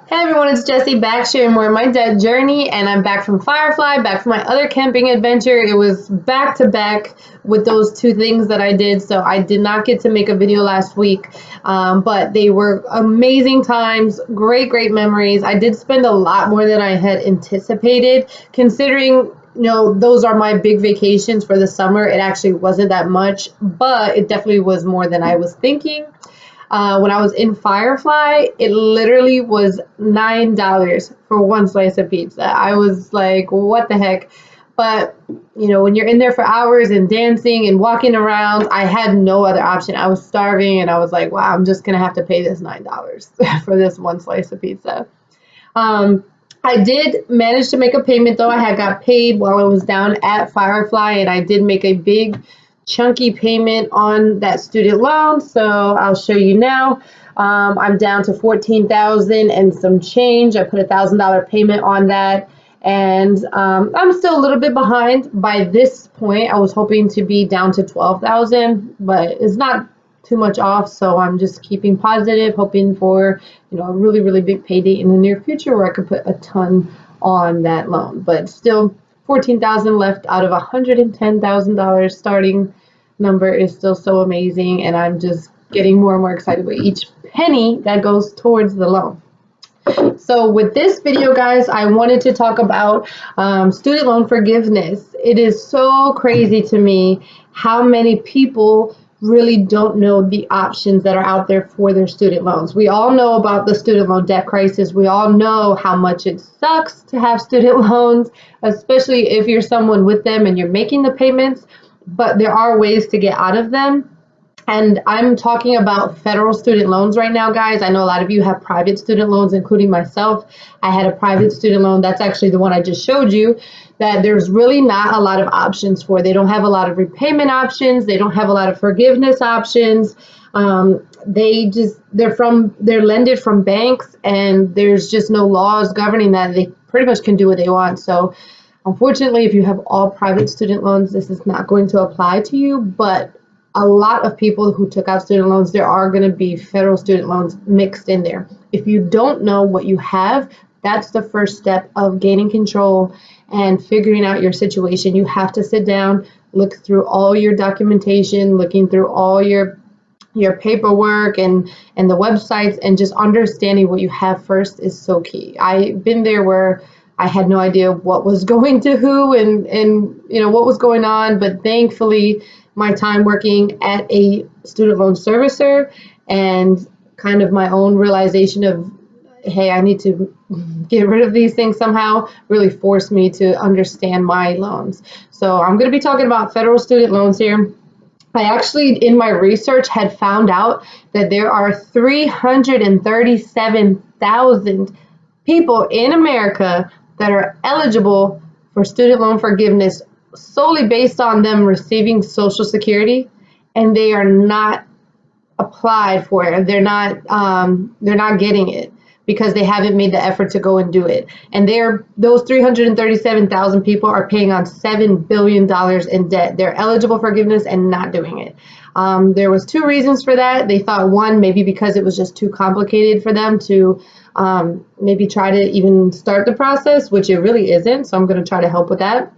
Hey everyone, it's Jessie back sharing more of my debt journey, and I'm back from Firefly, back from my other camping adventure. It was back to back with those two things that I did, so I did not get to make a video last week, but they were amazing times, great memories. I did spend a lot more than I had anticipated, considering those are my big vacations for the summer. It actually wasn't that much, but it definitely was more than I was thinking. When I was in Firefly, it literally was $9 for one slice of pizza. I was like, what the heck? But, when you're in there for hours and dancing and walking around, I had no other option. I was starving and I was like, wow, I'm just going to have to pay this $9 for this one slice of pizza. Um, I did manage to make a payment though. I had got paid while I was down at Firefly, and I did make a big chunky payment on that student loan. So I'll show you now. I'm down to 14,000 and some change. I put $1,000 payment on that, and I'm still a little bit behind. By this point, I was hoping to be down to 12,000, but it's not too much off, so I'm just keeping positive, hoping for a really big payday in the near future where I could put a ton on that loan. But still, 14,000 left out of $110,000 starting number is still so amazing, and I'm just getting more and more excited with each penny that goes towards the loan. So with this video, guys, I wanted to talk about student loan forgiveness. It is so crazy to me how many people really don't know the options that are out there for their student loans. We all know about the student loan debt crisis. We all know how much it sucks to have student loans, especially if you're someone with them and you're making the payments, but there are ways to get out of them. And I'm talking about federal student loans right now, guys. I know a lot of you have private student loans, including myself. I had a private student loan. That's actually the one I just showed you, that there's really not a lot of options for. They don't have a lot of repayment options. They don't have a lot of forgiveness options. They're lended from banks, and there's just no laws governing that. They pretty much can do what they want. So unfortunately, if you have all private student loans, this is not going to apply to you, but a lot of people who took out student loans, there are going to be federal student loans mixed in there. If you don't know what you have, that's the first step of gaining control and figuring out your situation. You have to sit down, look through all your documentation, looking through all your paperwork and the websites, and just understanding what you have first is so key. I've been there where I had no idea what was going to who and what was going on, but thankfully my time working at a student loan servicer and kind of my own realization of, hey, I need to get rid of these things somehow, really forced me to understand my loans. So I'm going to be talking about federal student loans here. I actually, in my research, had found out that there are 337,000 people in America that are eligible for student loan forgiveness solely based on them receiving Social Security, and they are not applied for it. They're not getting it because they haven't made the effort to go and do it. And those 337,000 people are paying on $7 billion in debt. They're eligible for forgiveness and not doing it. There was two reasons for that. They thought, one, maybe because it was just too complicated for them to maybe try to even start the process, which it really isn't. So I'm going to try to help with that.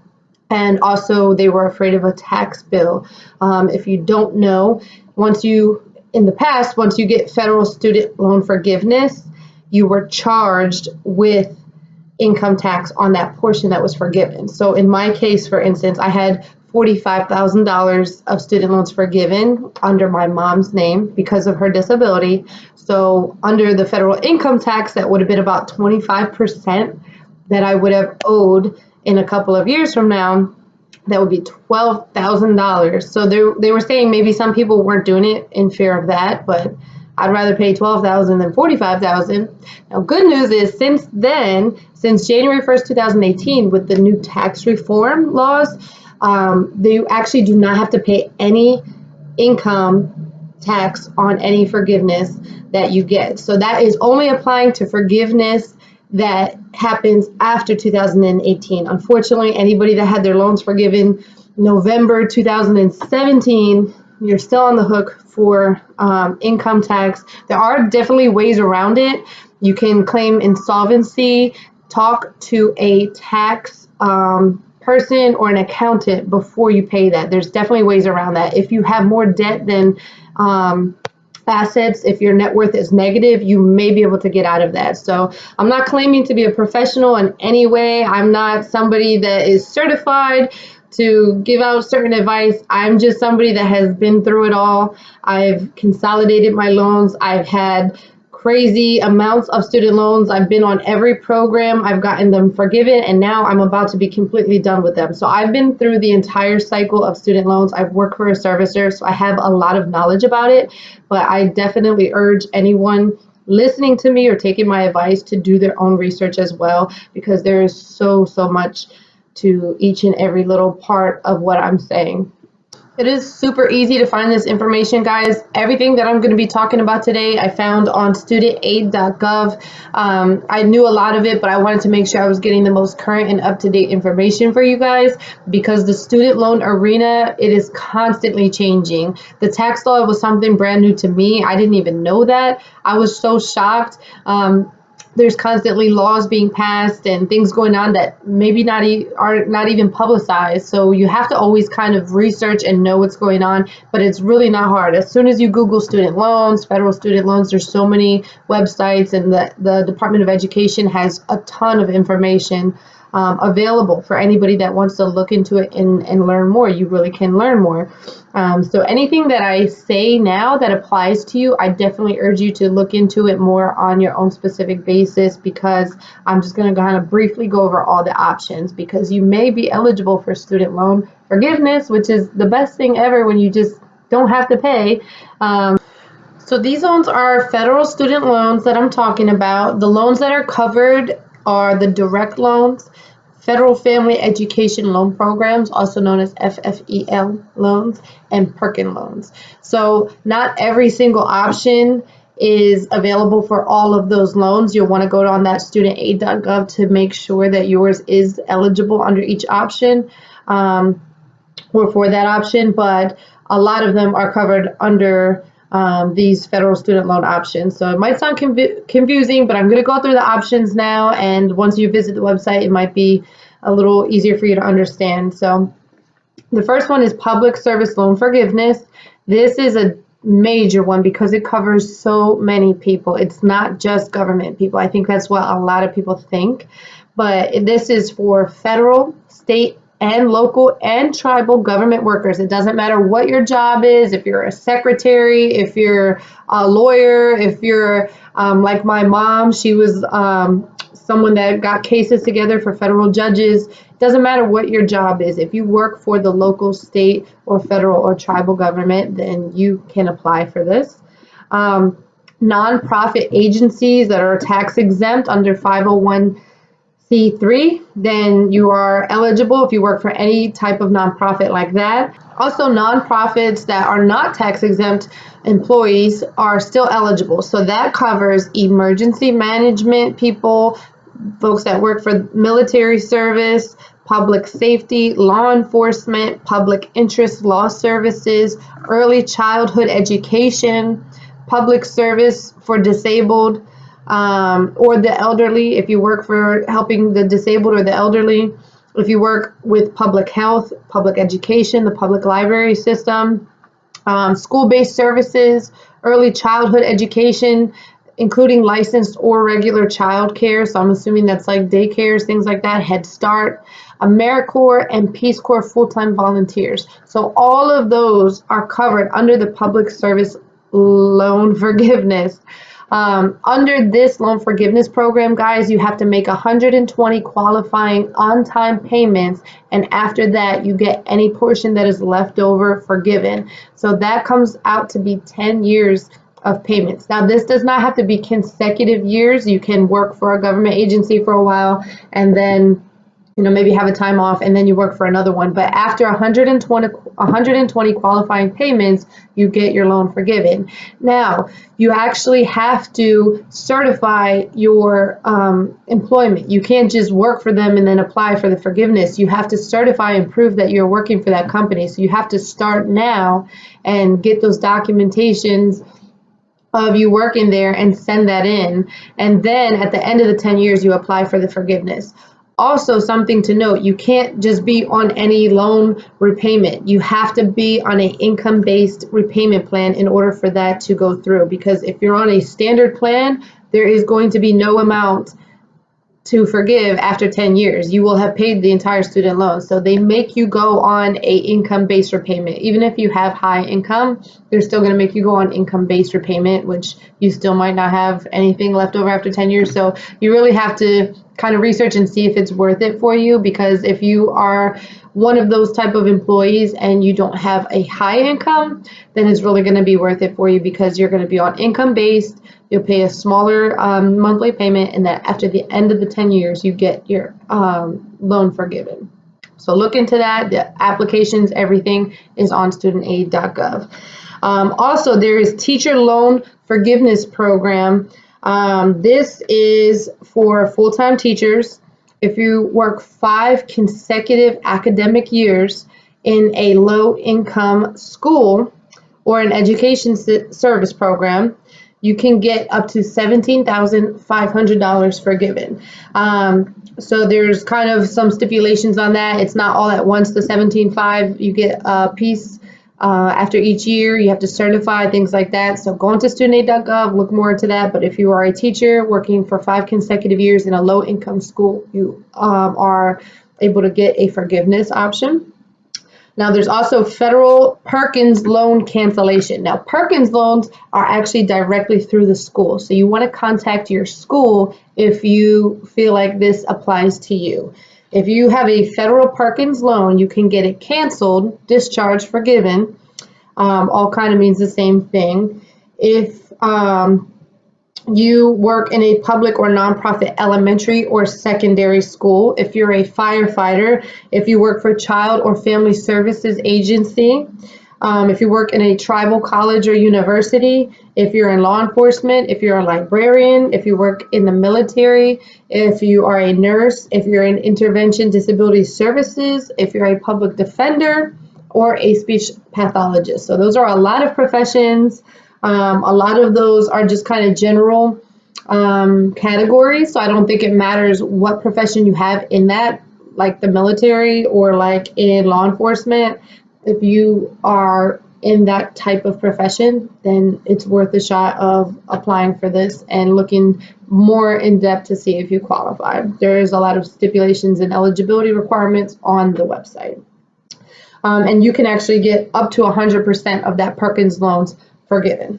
And also they were afraid of a tax bill. If you don't know, once you get federal student loan forgiveness, you were charged with income tax on that portion that was forgiven. So in my case, for instance, I had $45,000 of student loans forgiven under my mom's name because of her disability. So under the federal income tax, that would have been about 25% that I would have owed in a couple of years from now. That would be $12,000. So they were saying maybe some people weren't doing it in fear of that, but I'd rather pay $12,000 than $45,000. Now, good news is since January 1st, 2018, with the new tax reform laws, they actually do not have to pay any income tax on any forgiveness that you get. So that is only applying to forgiveness that happens after 2018. Unfortunately, anybody that had their loans forgiven November 2017, you're still on the hook for income tax. There are definitely ways around it. You can claim insolvency, talk to a tax person or an accountant before you pay that. There's definitely ways around that. If you have more debt than assets, if your net worth is negative, you may be able to get out of that. So I'm not claiming to be a professional in any way. I'm not somebody that is certified to give out certain advice. I'm just somebody that has been through it all. I've consolidated my loans. I've had crazy amounts of student loans. I've been on every program. I've gotten them forgiven, and now I'm about to be completely done with them. So I've been through the entire cycle of student loans. I've worked for a servicer, so I have a lot of knowledge about it, but I definitely urge anyone listening to me or taking my advice to do their own research as well, because there is so much to each and every little part of what I'm saying. It is super easy to find this information, guys. Everything that I'm going to be talking about today, I found on studentaid.gov. I knew a lot of it, but I wanted to make sure I was getting the most current and up-to-date information for you guys, because the student loan arena, it is constantly changing. The tax law was something brand new to me. I didn't even know that. I was so shocked. There's constantly laws being passed and things going on that maybe are not even publicized. So you have to always kind of research and know what's going on, but it's really not hard. As soon as you Google student loans, federal student loans, there's so many websites, and the Department of Education has a ton of information available for anybody that wants to look into it and learn more. You really can learn more. So anything that I say now that applies to you, I definitely urge you to look into it more on your own specific basis, because I'm just going to kind of briefly go over all the options, because you may be eligible for student loan forgiveness, which is the best thing ever when you just don't have to pay. So these loans are federal student loans that I'm talking about. The loans that are covered are the direct loans, Federal Family Education Loan Programs, also known as FFEL loans, and Perkins loans. So not every single option is available for all of those loans. You'll want to go on that studentaid.gov to make sure that yours is eligible under each option, or for that option, but a lot of them are covered under these federal student loan options. So it might sound confusing, but I'm going to go through the options now, and once you visit the website, it might be a little easier for you to understand. So the first one is public service loan forgiveness. This is a major one because it covers so many people. It's not just government people. I think that's what a lot of people think, but this is for federal, state, and local and tribal government workers. It doesn't matter what your job is, if you're a secretary, if you're a lawyer, if you're like my mom, she was someone that got cases together for federal judges. It doesn't matter what your job is. If you work for the local, state, or federal or tribal government, then you can apply for this. Nonprofit agencies that are tax exempt under 501c3, then you are eligible if you work for any type of nonprofit like that. Also, nonprofits that are not tax exempt employees are still eligible. So that covers emergency management people, folks that work for military service, public safety, law enforcement, public interest law services, early childhood education, public service for disabled, or the elderly, if you work for helping the disabled or the elderly, if you work with public health, public education, the public library system, school-based services, early childhood education, including licensed or regular child care. So I'm assuming that's like daycares, things like that, Head Start, AmeriCorps, and Peace Corps full-time volunteers. So all of those are covered under the public service loan forgiveness. Under this loan forgiveness program, guys, you have to make 120 qualifying on-time payments, and after that you get any portion that is left over forgiven. So that comes out to be 10 years of payments. Now, this does not have to be consecutive years. You can work for a government agency for a while and then maybe have a time off and then you work for another one. But after 120 qualifying payments, you get your loan forgiven. Now, you actually have to certify your employment. You can't just work for them and then apply for the forgiveness. You have to certify and prove that you're working for that company. So you have to start now and get those documentations of you working there and send that in. And then at the end of the 10 years, you apply for the forgiveness. Also, something to note, you can't just be on any loan repayment. You have to be on an income-based repayment plan in order for that to go through. Because if you're on a standard plan, there is going to be no amount to forgive after 10 years. You will have paid the entire student loan. So they make you go on a income-based repayment. Even if you have high income, they're still going to make you go on income-based repayment, which you still might not have anything left over after 10 years. So you really have to kind of research and see if it's worth it for you, because if you are one of those type of employees and you don't have a high income, then it's really going to be worth it for you, because you're going to be on income-based. You'll pay a smaller monthly payment, and then after the end of the 10 years, you get your loan forgiven. So look into that. The applications, everything is on studentaid.gov. Also, there is Teacher Loan Forgiveness Program. This is for full-time teachers. If you work 5 consecutive academic years in a low-income school or an education service program, you can get up to $17,500 forgiven. So there's kind of some stipulations on that. It's not all at once, the 17.5. You get a piece after each year. You have to certify, things like that. So go into studentaid.gov, look more into that. But if you are a teacher working for 5 consecutive years in a low-income school, you are able to get a forgiveness option. Now, there's also federal Perkins loan cancellation. Now, Perkins loans are actually directly through the school. So you want to contact your school if you feel like this applies to you. If you have a federal Perkins loan, you can get it canceled, discharge, forgiven. All kind of means the same thing. If you work in a public or nonprofit elementary or secondary school, if you're a firefighter, if you work for Child or Family Services Agency, if you work in a tribal college or university, if you're in law enforcement, if you're a librarian, if you work in the military, if you are a nurse, if you're in intervention disability services, if you're a public defender, or a speech pathologist. So those are a lot of professions. A lot of those are just kind of general categories. So I don't think it matters what profession you have in that, like the military or like in law enforcement. If you are in that type of profession, then it's worth a shot of applying for this and looking more in depth to see if you qualify. There is a lot of stipulations and eligibility requirements on the website. And you can actually get up to 100% of that Perkins loans forgiven.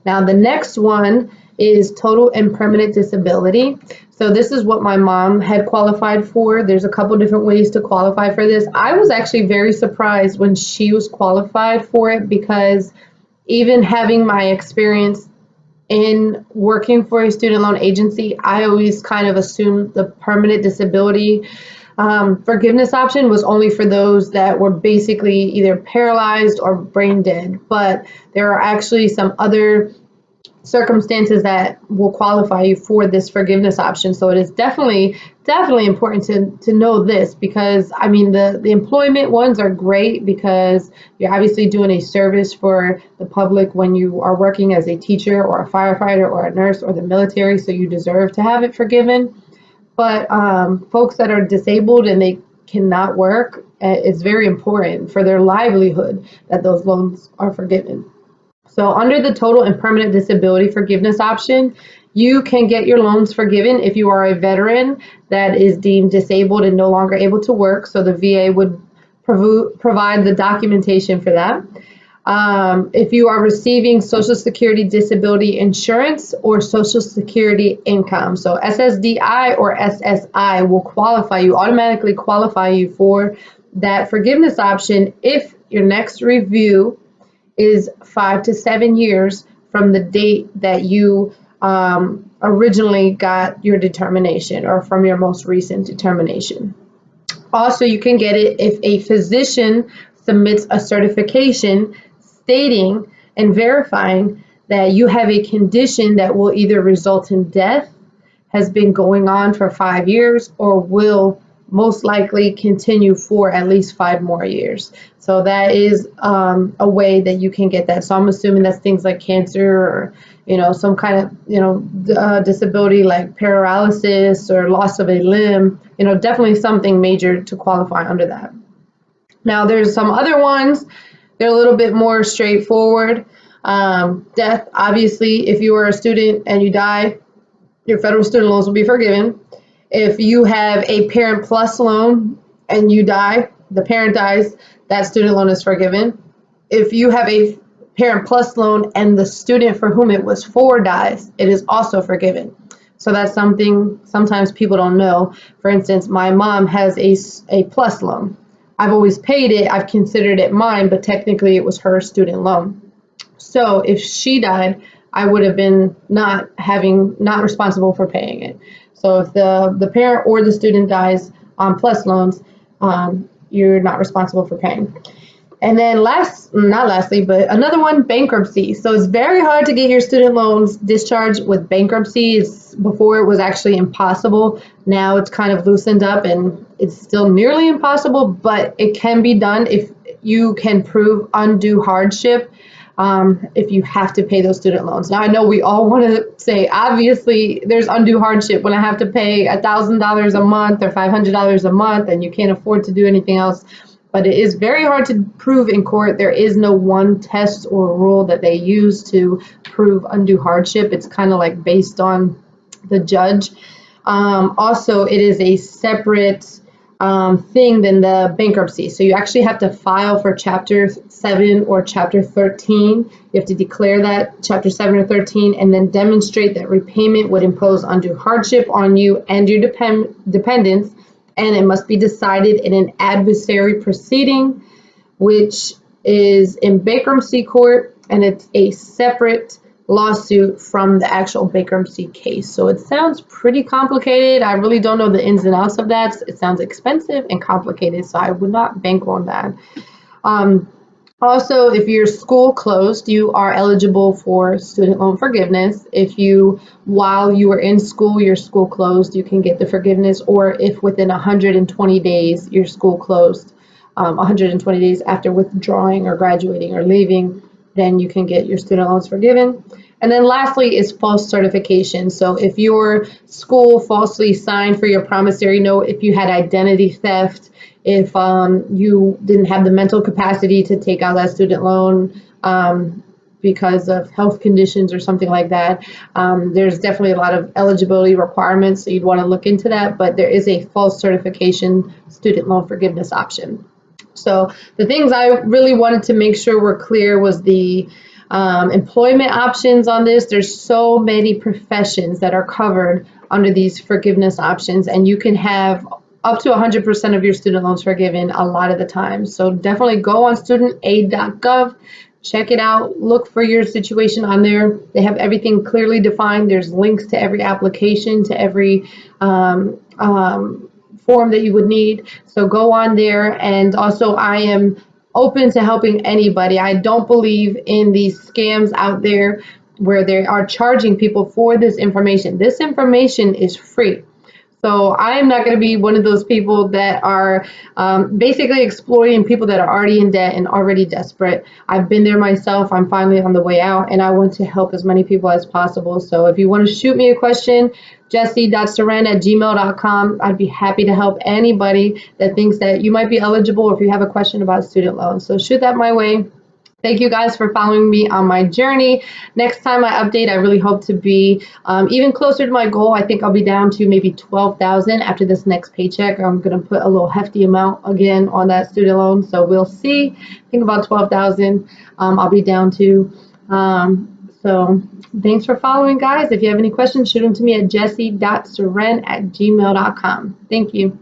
Now, the next one is total and permanent disability. So this is what my mom had qualified for. There's a couple different ways to qualify for this. I was actually very surprised when she was qualified for it, because even having my experience in working for a student loan agency, I always kind of assumed the permanent disability forgiveness option was only for those that were basically either paralyzed or brain dead. But there are actually some other circumstances that will qualify you for this forgiveness option. So it is definitely important to know this, because I mean the employment ones are great because you're obviously doing a service for the public when you are working as a teacher or a firefighter or a nurse or the military, so you deserve to have it forgiven. But folks that are disabled and they cannot work, it's very important for their livelihood that those loans are forgiven. So under the total and permanent disability forgiveness option, you can get your loans forgiven if you are a veteran that is deemed disabled and no longer able to work. So the VA would provide the documentation for that. If you are receiving Social Security disability insurance or Social Security income, so SSDI or SSI will automatically qualify you for that forgiveness option if your next review is 5 to 7 years from the date that you originally got your determination, or from your most recent determination. Also, you can get it if a physician submits a certification stating and verifying that you have a condition that will either result in death, has been going on for 5 years, or will most likely continue for at least 5 more years. So that is a way that you can get that. So I'm assuming that's things like cancer or, some kind of, disability like paralysis or loss of a limb, definitely something major to qualify under that. Now there's some other ones, they're a little bit more straightforward. Death, obviously, if you are a student and you die, your federal student loans will be forgiven. If you have a Parent Plus loan and you die, the parent dies, that student loan is forgiven. If you have a Parent Plus loan and the student for whom it was for dies, it is also forgiven. So that's something sometimes people don't know. For instance, my mom has a Plus loan. I've always paid it, I've considered it mine, but technically it was her student loan. So if she died, I would have been not responsible for paying it. So if the parent or the student dies on Plus loans, you're not responsible for paying. And then not lastly, but another one, bankruptcy. So it's very hard to get your student loans discharged with bankruptcy. Before it was actually impossible. Now it's kind of loosened up and it's still nearly impossible, but it can be done if you can prove undue hardship. If you have to pay those student loans. Now I know we all want to say, obviously there's undue hardship when I have to pay $1,000 a month or $500 a month and you can't afford to do anything else. But it is very hard to prove in court. There is no one test or rule that they use to prove undue hardship. It's kind of like based on the judge. Also, it is a separate thing than the bankruptcy. So you actually have to file for Chapter 7 or Chapter 13. You have to declare that Chapter 7 or 13 and then demonstrate that repayment would impose undue hardship on you and your dependents. And it must be decided in an adversary proceeding, which is in bankruptcy court, and it's a separate lawsuit from the actual bankruptcy case. So it sounds pretty complicated. I really don't know the ins and outs of that. It sounds expensive and complicated, so I would not bank on that. Also, if your school closed, you are eligible for student loan forgiveness. While you were in school, your school closed, you can get the forgiveness, or if within 120 days your school closed, 120 days after withdrawing or graduating or leaving, then you can get your student loans forgiven. And then lastly is false certification. So if your school falsely signed for your promissory note, if you had identity theft, if you didn't have the mental capacity to take out that student loan because of health conditions or something like that, there's definitely a lot of eligibility requirements, so you'd want to look into that, but there is a false certification student loan forgiveness option. So the things I really wanted to make sure were clear was the employment options on this. There's so many professions that are covered under these forgiveness options, and you can have up to 100% of your student loans forgiven a lot of the time. So definitely go on studentaid.gov, check it out, look for your situation on there. They have everything clearly defined. There's links to every application, to every form that you would need. So go on there. And also I am open to helping anybody. I don't believe in these scams out there where they are charging people for this information. This information is free. So I am not going to be one of those people that are basically exploiting people that are already in debt and already desperate. I've been there myself. I'm finally on the way out, and I want to help as many people as possible. So if you want to shoot me a question, jessie.seren@gmail.com. I'd be happy to help anybody that thinks that you might be eligible, or if you have a question about student loans. So shoot that my way. Thank you guys for following me on my journey. Next time I update, I really hope to be even closer to my goal. I think I'll be down to maybe 12,000 after this next paycheck. I'm going to put a little hefty amount again on that student loan. So we'll see. I think about 12,000 I'll be down to. So thanks for following, guys. If you have any questions, shoot them to me at jessie.seren@gmail.com. Thank you.